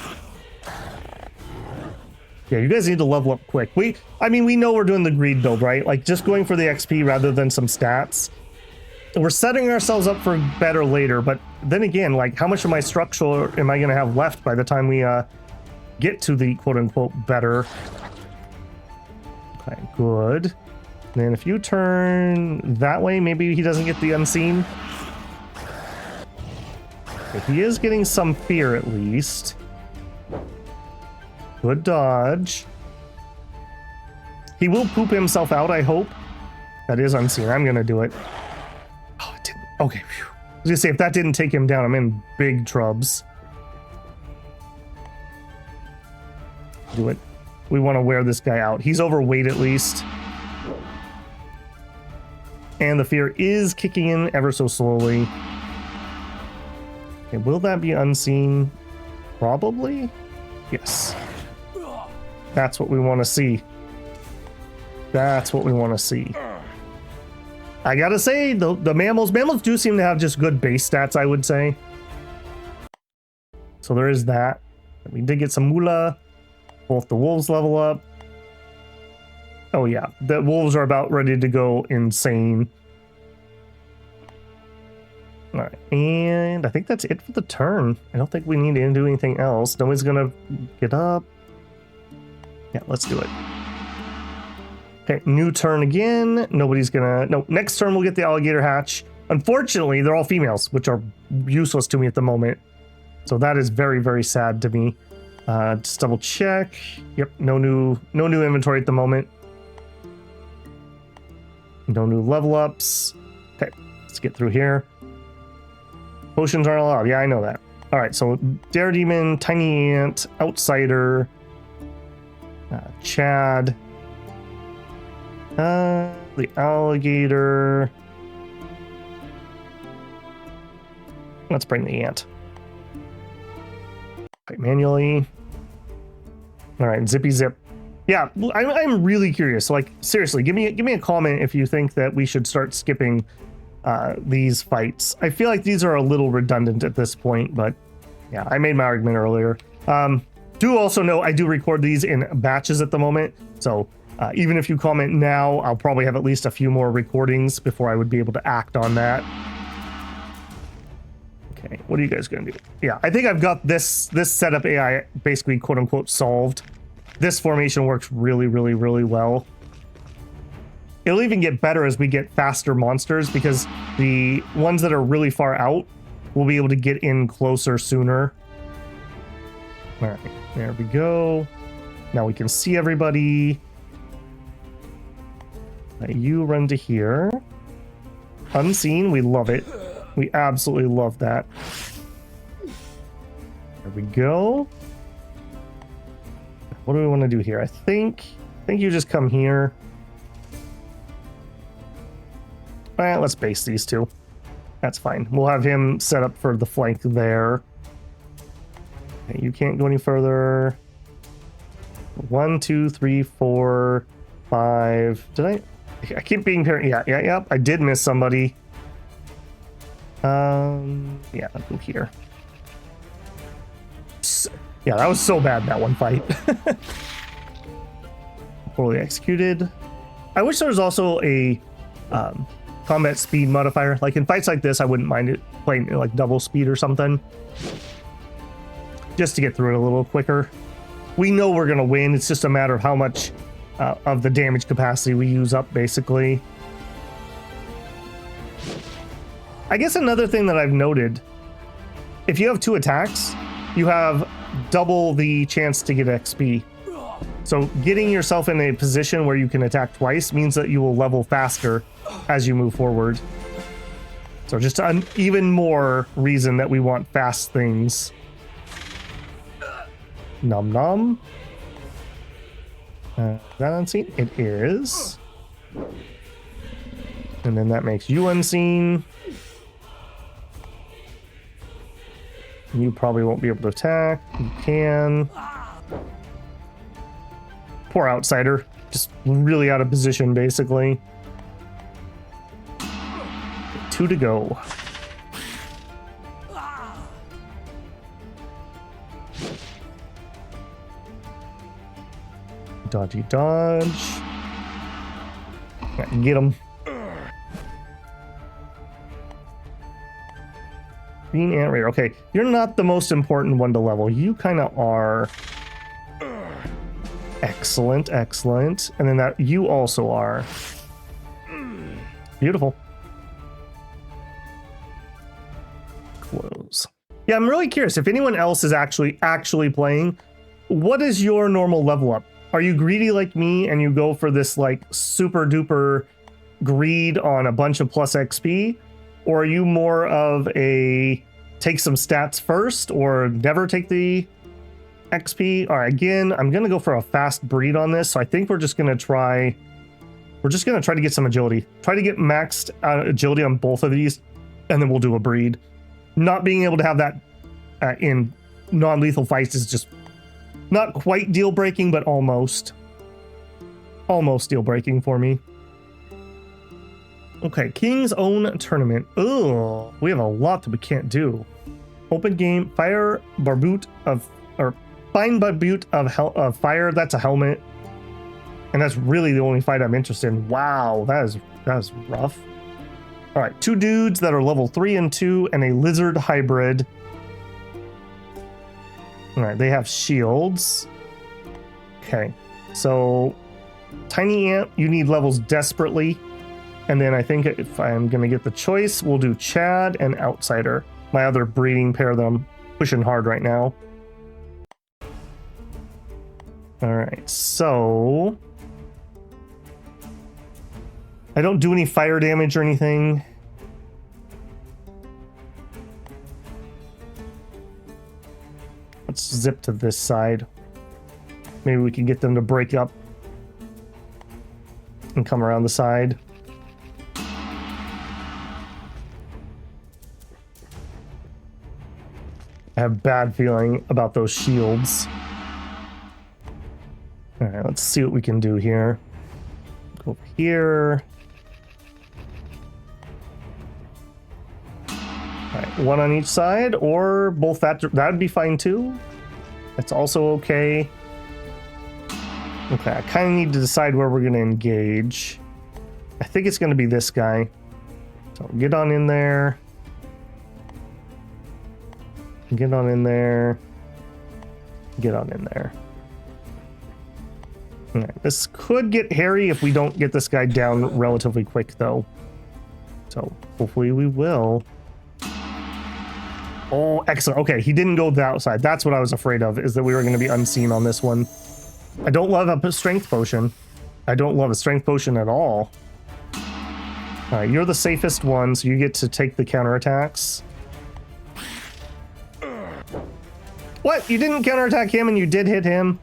Yeah, you guys need to level up quick. I mean, we know we're doing the greed build, right? Like, just going for the XP rather than some stats. We're setting ourselves up for better later, but then again, like, how much of my structure am I gonna have left by the time we get to the quote-unquote better? Okay, good. And then if you turn that way, maybe he doesn't get the unseen. If he is getting some fear at least. Good dodge. He will poop himself out, I hope. That is unseen. I'm gonna do it. Oh, it didn't. Okay. Phew. I was gonna say, if that didn't take him down, I'm in big trubs. Do it. We want to wear this guy out. He's overweight at least. And the fear is kicking in ever so slowly. Okay, will that be unseen? Probably. Yes. That's what we want to see. That's what we want to see. I gotta say, the mammals do seem to have just good base stats, I would say. So there is that. We did get some moolah. Both the wolves level up. Oh yeah, the wolves are about ready to go insane. All right, and I think that's it for the turn. I don't think we need to do anything else. Nobody's gonna get up. Yeah, let's do it. Okay, new turn again. Nobody's gonna... No, next turn we'll get the alligator hatch. Unfortunately, they're all females, which are useless to me at the moment. So that is very, very sad to me. Just double check. Yep, no new inventory at the moment. No new level ups. Okay, let's get through here. Potions aren't allowed. Yeah, I know that. All right, so Daredemon, Tiny Ant, Outsider, Chad, the alligator. Let's bring the ant. Okay, manually. All right, zippy zip. Yeah, I'm really curious. Like, seriously, give me a comment if you think that we should start skipping these fights. I feel like these are a little redundant at this point, but yeah, I made my argument earlier. Do also know I do record these in batches at the moment, so even if you comment now, I'll probably have at least a few more recordings before I would be able to act on that. Okay, what are you guys gonna do? Yeah, I think I've got this setup AI basically quote unquote solved. This formation works really, really, really well. It'll even get better as we get faster monsters because the ones that are really far out will be able to get in closer sooner. All right, there we go. Now we can see everybody. You run to here. Unseen, we love it. We absolutely love that. There we go. What do we want to do here? I think you just come here. All right, let's base these two. That's fine. We'll have him set up for the flank there. Okay, you can't go any further. 1, 2, 3, 4, 5. Did I keep being parent. Yeah. I did miss somebody. Yeah, I'll go here. Yeah, that was so bad, that one fight. Poorly executed. I wish there was also a combat speed modifier. Like in fights like this, I wouldn't mind it playing like double speed or something. Just to get through it a little quicker. We know we're going to win. It's just a matter of how much of the damage capacity we use up, basically. I guess another thing that I've noted, if you have 2 attacks, you have double the chance to get XP. So getting yourself in a position where you can attack twice means that you will level faster as you move forward. So just an even more reason that we want fast things. Nom nom. Is that unseen? It is. And then that makes you unseen. You probably won't be able to attack. You can. Poor outsider. Just really out of position, basically. 2 to go. Dodgy dodge. Get him. Green ant raider. Okay, you're not the most important one to level. You kind of are. Excellent, excellent. And then that you also are. Beautiful. Close. Yeah, I'm really curious if anyone else is actually playing. What is your normal level up? Are you greedy like me and you go for this like super duper greed on a bunch of plus XP? Or are you more of a take some stats first or never take the XP? All right, again, I'm going to go for a fast breed on this. So I think we're just going to try to get some agility. Try to get maxed agility on both of these, and then we'll do a breed. Not being able to have that in non-lethal fights is just not quite deal breaking, but almost deal breaking for me. Okay, King's Own Tournament. Oh, we have a lot that we can't do. Open game, Fire Barbute of, or Fine Barbute of Fire. That's a helmet, and that's really the only fight I'm interested in. Wow, that is rough. All right, 2 dudes that are level 3 and 2, and a lizard hybrid. All right, they have shields. Okay, so Tiny Ant, you need levels desperately. And then I think if I'm going to get the choice, we'll do Chad and Outsider. My other breeding pair that I'm pushing hard right now. All right, so I don't do any fire damage or anything. Let's zip to this side. Maybe we can get them to break up and come around the side. I have a bad feeling about those shields. All right, let's see what we can do here. Go over here. All right, 1 on each side, or both. That'd be fine too. That's also okay. Okay, I kind of need to decide where we're going to engage. I think it's going to be this guy. So get on in there. Get on in there. Get on in there. All right, this could get hairy if we don't get this guy down relatively quick, though. So hopefully we will. Oh, excellent. Okay, he didn't go the outside. That's what I was afraid of, is that we were going to be unseen on this one. I don't love a strength potion. I don't love a strength potion at all. All right, you're the safest one, so you get to take the counterattacks. What? You didn't counterattack him and you did hit him?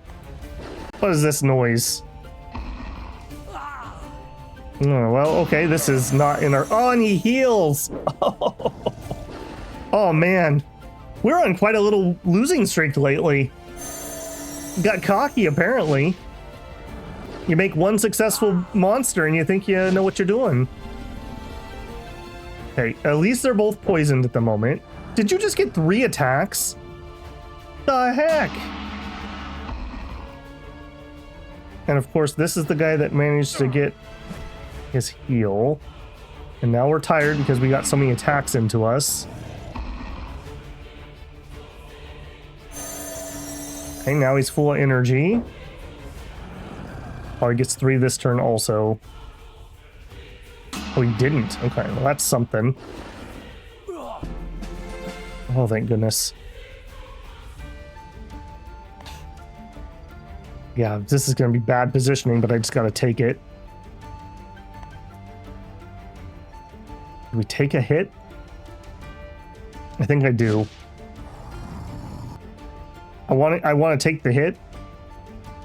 What is this noise? Oh, well, okay, this is not in our... Oh, and he heals! Oh, man. We're on quite a little losing streak lately. Got cocky, apparently. You make one successful monster and you think you know what you're doing. Okay, at least they're both poisoned at the moment. Did you just get 3 attacks? The heck? And of course, this is the guy that managed to get his heal. And now we're tired because we got so many attacks into us. Okay, now he's full of energy. Oh, he gets 3 this turn also. Oh, he didn't. Okay, well, that's something. Oh, thank goodness. Yeah, this is going to be bad positioning, but I just got to take it. Do we take a hit? I think I do. I want to take the hit.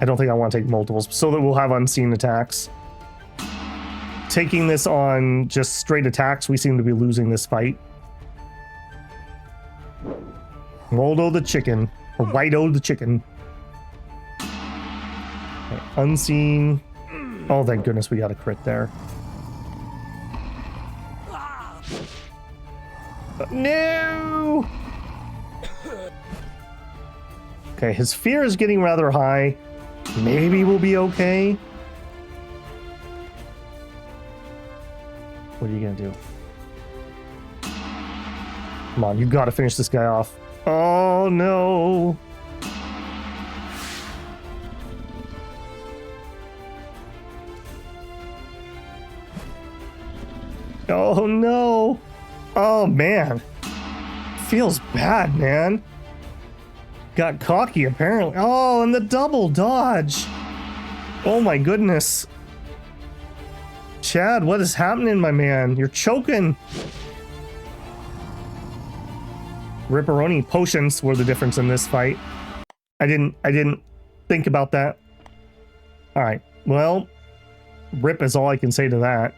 I don't think I want to take multiples, so that we'll have unseen attacks. Taking this on just straight attacks, we seem to be losing this fight. Waldo the chicken, or Whiteo the chicken. Okay, unseen. Oh, thank goodness we got a crit there. No! Okay, his fear is getting rather high. Maybe we'll be okay. What are you gonna do? Come on, you gotta finish this guy off. Oh no! Oh no! Oh man! Feels bad, man. Got cocky apparently. Oh, and the double dodge! Oh my goodness. Chad, what is happening, my man? You're choking. Ripperoni potions were the difference in this fight. I didn't think about that. Alright, well, rip is all I can say to that.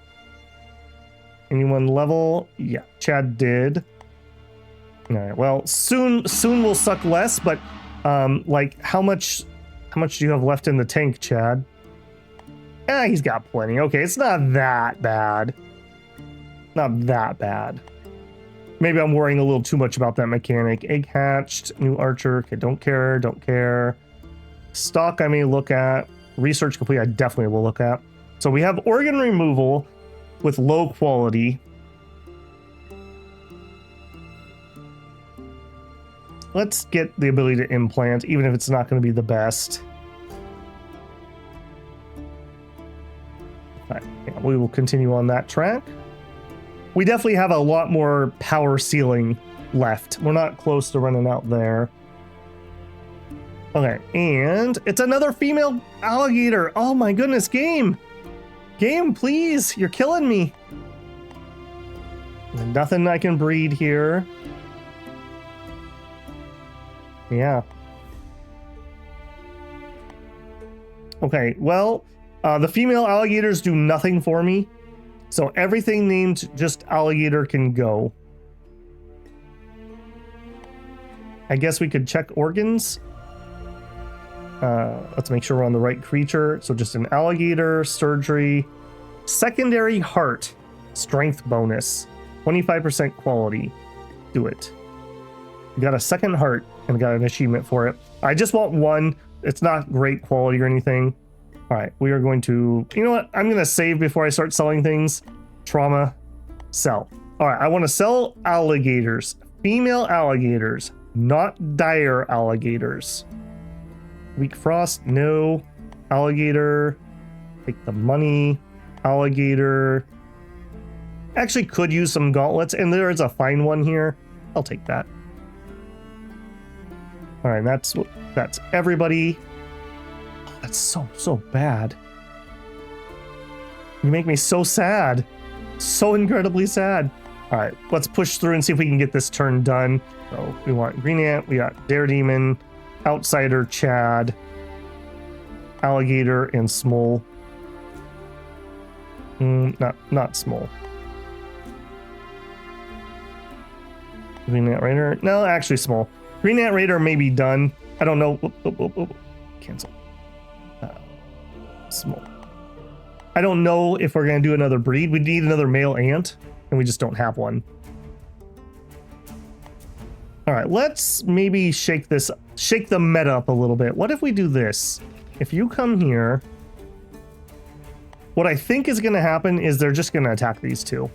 Anyone level? Yeah, Chad did. Alright, well, soon we'll suck less, but like how much do you have left in the tank, Chad? He's got plenty. Okay, it's not that bad. Not that bad. Maybe I'm worrying a little too much about that mechanic. Egg hatched, new archer. Okay, don't care. Stock I may look at. Research complete I definitely will look at. So we have organ removal with low quality. Let's get the ability to implant, even if it's not going to be the best. All right, yeah, we will continue on that track. We definitely have a lot more power ceiling left. We're not close to running out there. Okay, and it's another female alligator. Oh my goodness, game. Game, please. You're killing me. Nothing I can breed here. Yeah. Okay, well, the female alligators do nothing for me. So everything named just alligator can go. I guess we could check organs. Let's make sure we're on the right creature. So just an alligator, surgery, secondary heart, strength bonus, 25% quality. Do it. We got a second heart and got an achievement for it. I just want one. It's not great quality or anything. All right, we are going to, you know what? I'm going to save before I start selling things. Trauma, sell. All right, I want to sell alligators, female alligators, not dire alligators. Weak frost, no. Alligator, take the money. Alligator. Actually could use some gauntlets, and there is a fine one here. I'll take that. All right, that's everybody. That's so bad. You make me so sad. So incredibly sad. All right, let's push through and see if we can get this turn done. So we want Green Ant, we got Daredemon, Outsider, Chad, Alligator, and Small. Not Small. Green Ant Raider. No, actually Small. Green Ant Raider may be done. I don't know. Cancel. Small. I don't know if we're going to do another breed. We need another male ant, and we just don't have one. All right, let's maybe shake the meta up a little bit. What if we do this? If you come here, what I think is going to happen is they're just going to attack these two.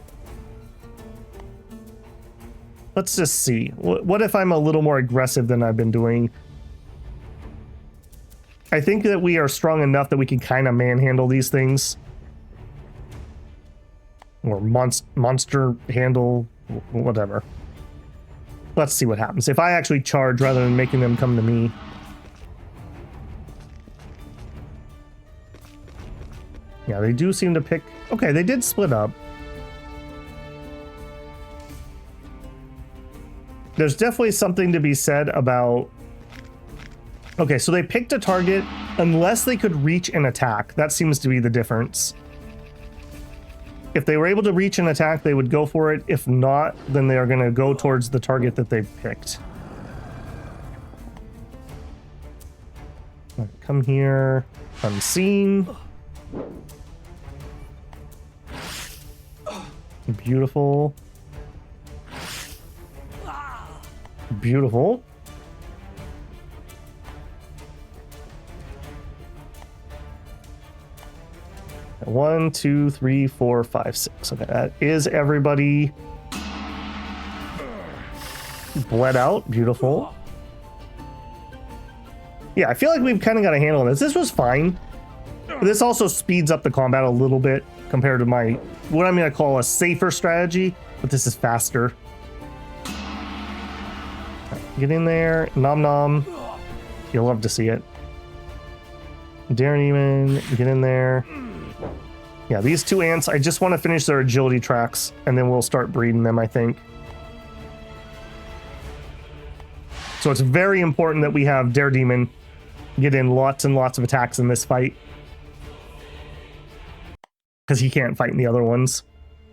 Let's just see. What if I'm a little more aggressive than I've been doing? I think that we are strong enough that we can kind of manhandle these things. Or monster handle, whatever. Let's see what happens. If I actually charge rather than making them come to me. Yeah, they do seem to pick... Okay, they did split up. There's definitely something to be said about... Okay, so they picked a target unless they could reach an attack. That seems to be the difference. If they were able to reach an attack, they would go for it. If not, then they are going to go towards the target that they picked. All right, come here. Unseen. Beautiful. Beautiful. One, two, three, four, five, six. Okay, that is everybody bled out. Beautiful. Yeah, I feel like we've kind of got a handle on this. This was fine. This also speeds up the combat a little bit compared to my, what I'm going to call a safer strategy, but this is faster. Get in there. Nom nom. You'll love to see it. Daredemon, get in there. Yeah, these two ants, I just want to finish their agility tracks, and then we'll start breeding them, I think. So it's very important that we have Daredemon get in lots and lots of attacks in this fight. Because he can't fight in the other ones.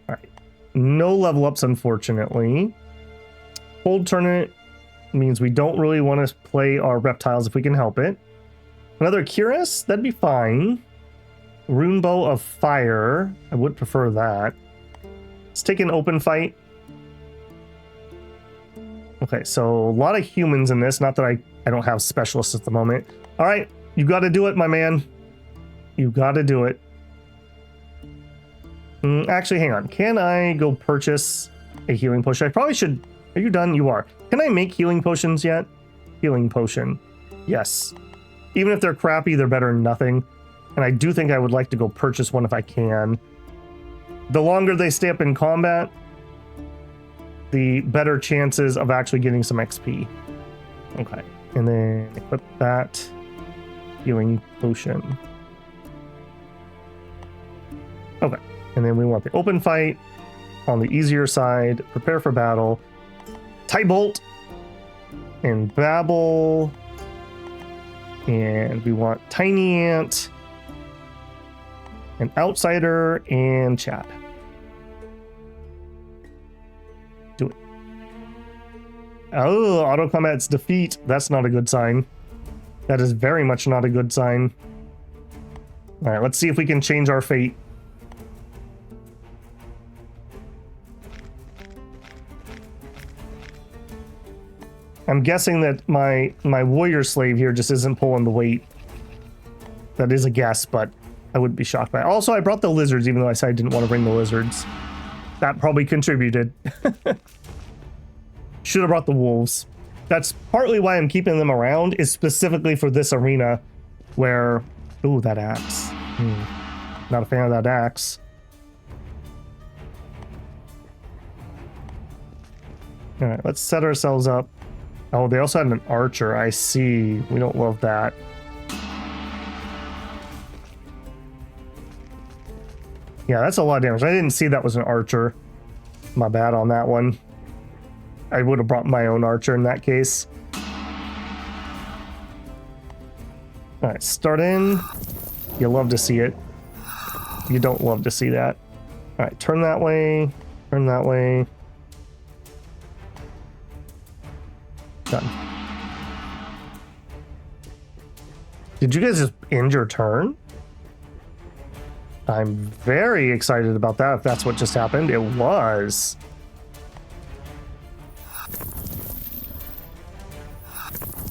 Alright. No level ups, unfortunately. Hold tournament means we don't really want to play our reptiles if we can help it. Another Cuirass, that'd be fine. Rune Bow of Fire, I would prefer that. Let's take an open fight. Okay, so a lot of humans in this. Not that I don't have specialists at the moment. All right, you got to do it, my man. You got to do it. Actually, hang on. Can I go purchase a healing potion? I probably should. Are you done? You are. Can I make healing potions yet? Healing potion. Yes. Even if they're crappy, they're better than nothing. And I do think I would like to go purchase one if I can. The longer they stay up in combat, the better chances of actually getting some XP. Okay. And then equip that healing potion. Okay. And then we want the open fight on the easier side. Prepare for battle. Tight bolt and babble. And we want tiny ant, an outsider, and chat. Do it. Oh, auto combat's defeat. That's not a good sign. That is very much not a good sign. All right, let's see if we can change our fate. I'm guessing that my warrior slave here just isn't pulling the weight. That is a guess, but I wouldn't be shocked by it. Also, I brought the lizards, even though I said I didn't want to bring the lizards. That probably contributed. Should have brought the wolves. That's partly why I'm keeping them around, is specifically for this arena where... Ooh, that axe. Not a fan of that axe. All right, let's set ourselves up. Oh, they also had an archer. I see. We don't love that. Yeah, that's a lot of damage. I didn't see that was an archer. My bad on that one. I would have brought my own archer in that case. All right, start in. You love to see it. You don't love to see that. All right, turn that way. Turn that way. Done. Did you guys just end your turn? I'm very excited about that, if that's what just happened. It was.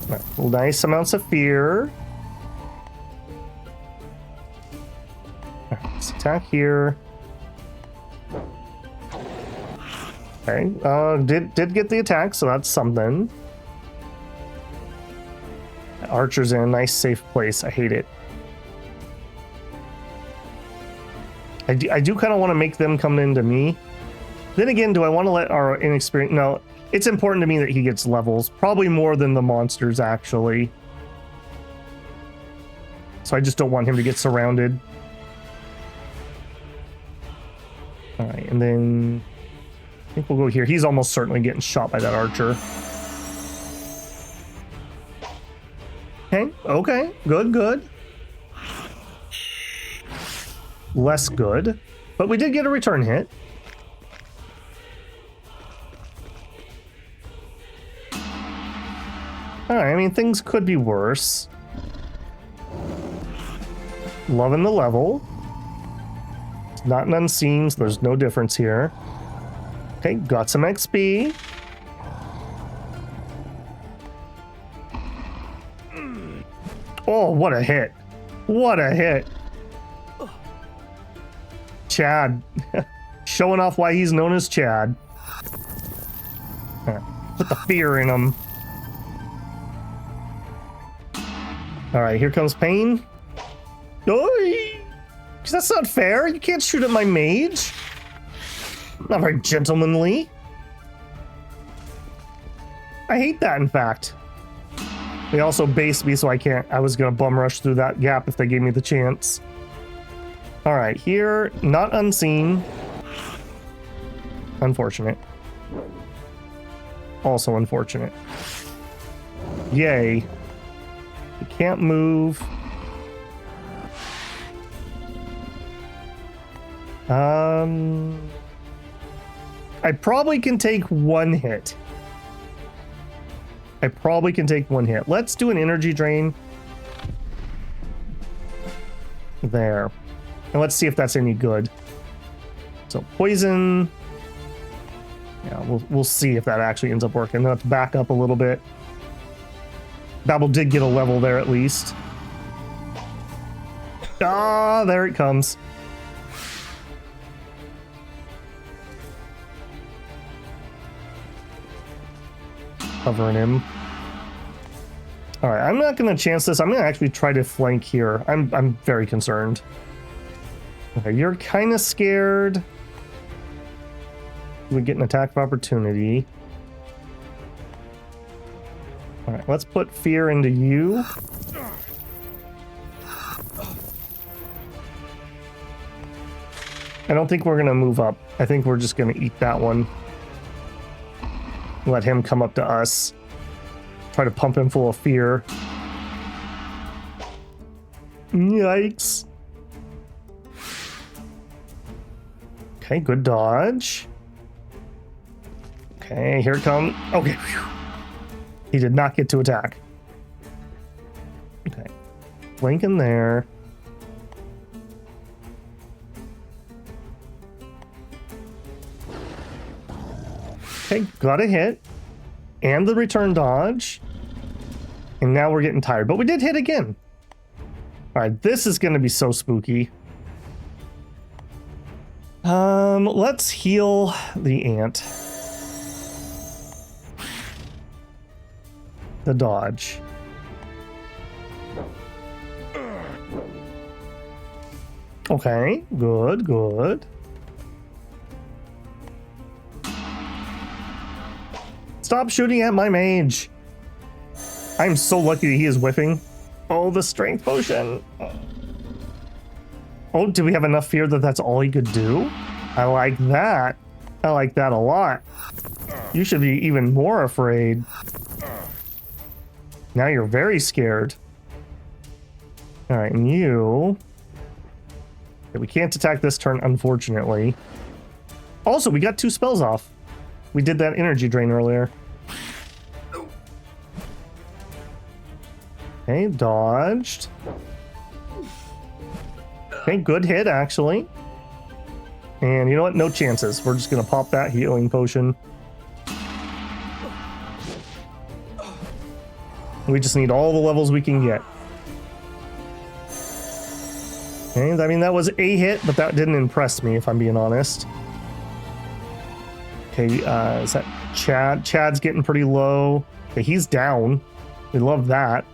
Right, nice amounts of fear. Right, let's attack here. Okay, did get the attack, so that's something. Archer's in a nice safe place. I hate it. I do kind of want to make them come into me. Then again, do I want to let our inexperienced... No, it's important to me that he gets levels. Probably more than the monsters, actually. So I just don't want him to get surrounded. All right, and then I think we'll go here. He's almost certainly getting shot by that archer. Okay, good. Less good, but we did get a return hit. All right, I mean, things could be worse. Loving the level. It's not an unseen, so there's no difference here. Okay, got some XP. Oh, what a hit. What a hit. Chad. Showing off why he's known as Chad. Put the fear in him. All right, here comes Pain. Oi! That's not fair. You can't shoot at my mage. Not very gentlemanly. I hate that, in fact. They also based me, so I was gonna bum rush through that gap if they gave me the chance. All right, here, not unseen. Unfortunate. Also unfortunate. Yay. You can't move. I probably can take one hit. Let's do an energy drain. There. And let's see if that's any good. So poison. Yeah, we'll see if that actually ends up working. Let's back up a little bit. Babel did get a level there at least. Ah, there it comes. Covering him. All right, I'm not going to chance this. I'm going to actually try to flank here. I'm very concerned. Okay, you're kind of scared. We get an attack of opportunity. All right, let's put fear into you. I don't think we're going to move up. I think we're just going to eat that one. Let him come up to us. Try to pump him full of fear. Yikes. Okay, good dodge. Okay, here it comes. Okay. Whew. He did not get to attack. Okay. Blink in there. Okay, got a hit. And the return dodge. And now we're getting tired. But we did hit again. Alright, this is going to be so spooky. Let's heal the ant. The dodge. Okay, good. Stop shooting at my mage. I'm so lucky that he is whiffing. Oh, the strength potion. Oh, do we have enough fear that that's all he could do? I like that. I like that a lot. You should be even more afraid. Now you're very scared. All right, and you... Okay, we can't attack this turn, unfortunately. Also, we got 2 spells off. We did that energy drain earlier. Okay, dodged. Okay, good hit, actually. And you know what? No chances. We're just going to pop that healing potion. We just need all the levels we can get. Okay, I mean, that was a hit, but that didn't impress me, if I'm being honest. Okay, is that Chad? Chad's getting pretty low. Okay, he's down. We love that.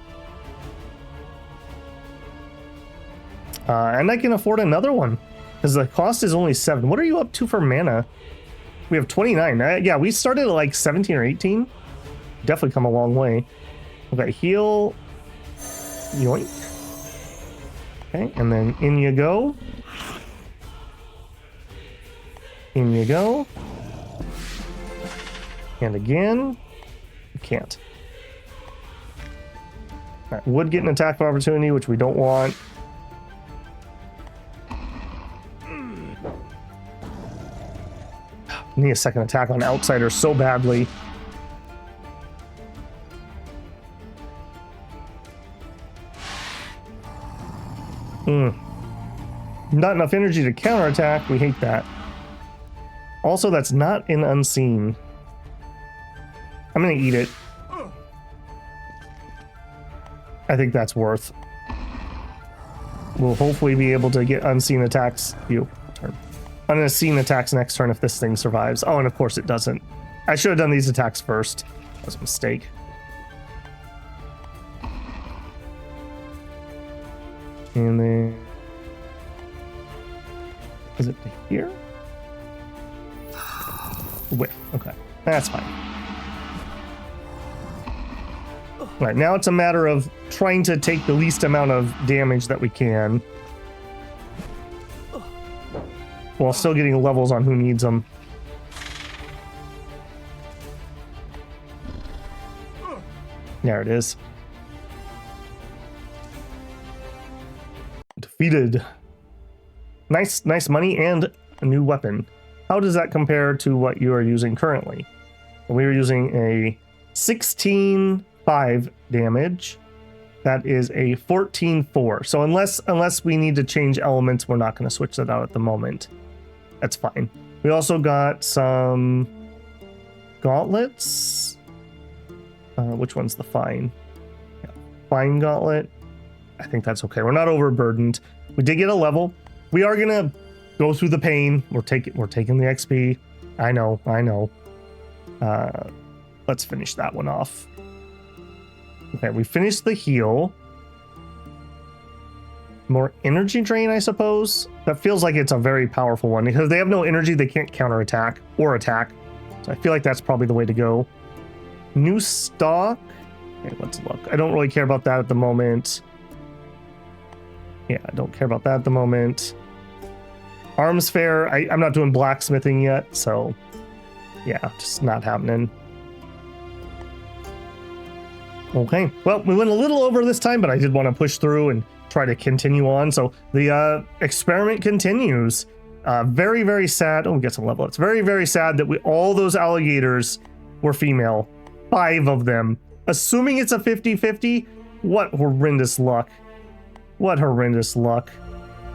And I can afford another one, because the cost is only 7. What are you up to for mana? We have 29. Yeah, we started at like 17 or 18. Definitely come a long way. Okay, heal. Yoink. Okay, and then in you go. In you go. And again. You can't. All right, would get an attack of opportunity, which we don't want. Need a second attack on outsiders so badly. Not enough energy to counterattack. We hate that. Also, that's not an unseen. I'm gonna eat it. I think that's worth. We'll hopefully be able to get unseen attacks. Unseen attacks next turn if this thing survives. Oh, and of course it doesn't. I should have done these attacks first. That was a mistake. And then... is it to here? Whiff. Okay. That's fine. Right, now it's a matter of trying to take the least amount of damage that we can, while still getting levels on who needs them. There it is. Defeated. Nice money and a new weapon. How does that compare to what you are using currently? We are using a 16.5 damage. That is a 14.4. So unless we need to change elements, we're not going to switch that out at the moment. That's fine. We also got some gauntlets. Which one's the fine? Yeah, fine gauntlet. I think that's okay. We're not overburdened. We did get a level. We are gonna go through the pain. We're taking the XP. I know. Let's finish that one off. Okay, we finished the heal. More energy drain, I suppose. That feels like it's a very powerful one because they have no energy. They can't counterattack or attack. So I feel like that's probably the way to go. New stock. Okay, let's look. I don't really care about that at the moment. Yeah, I don't care about that at the moment. Arms fair. I'm not doing blacksmithing yet, so yeah, just not happening. Okay, well, we went a little over this time, but I did want to push through and try to continue on. So the experiment continues. Very, very sad. Oh, we get some level. It's very, very sad that all those alligators were female. 5 of them. Assuming it's a 50-50, what horrendous luck. What horrendous luck.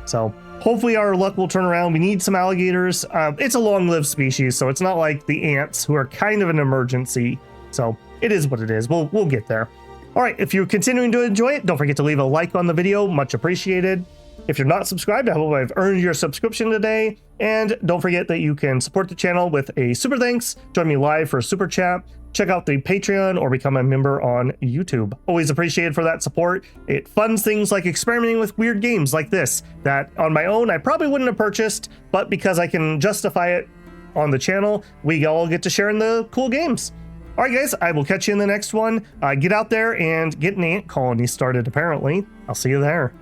So hopefully our luck will turn around. We need some alligators. It's a long-lived species, so it's not like the ants, who are kind of an emergency. So it is what it is. We'll get there. All right, if you're continuing to enjoy it, don't forget to leave a like on the video. Much appreciated. If you're not subscribed, I hope I've earned your subscription today. And don't forget that you can support the channel with a super thanks. Join me live for a super chat. Check out the Patreon or become a member on YouTube. Always appreciated for that support. It funds things like experimenting with weird games like this that on my own I probably wouldn't have purchased, but because I can justify it on the channel, we all get to share in the cool games. All right, guys, I will catch you in the next one. Get out there and get an ant colony started, apparently. I'll see you there.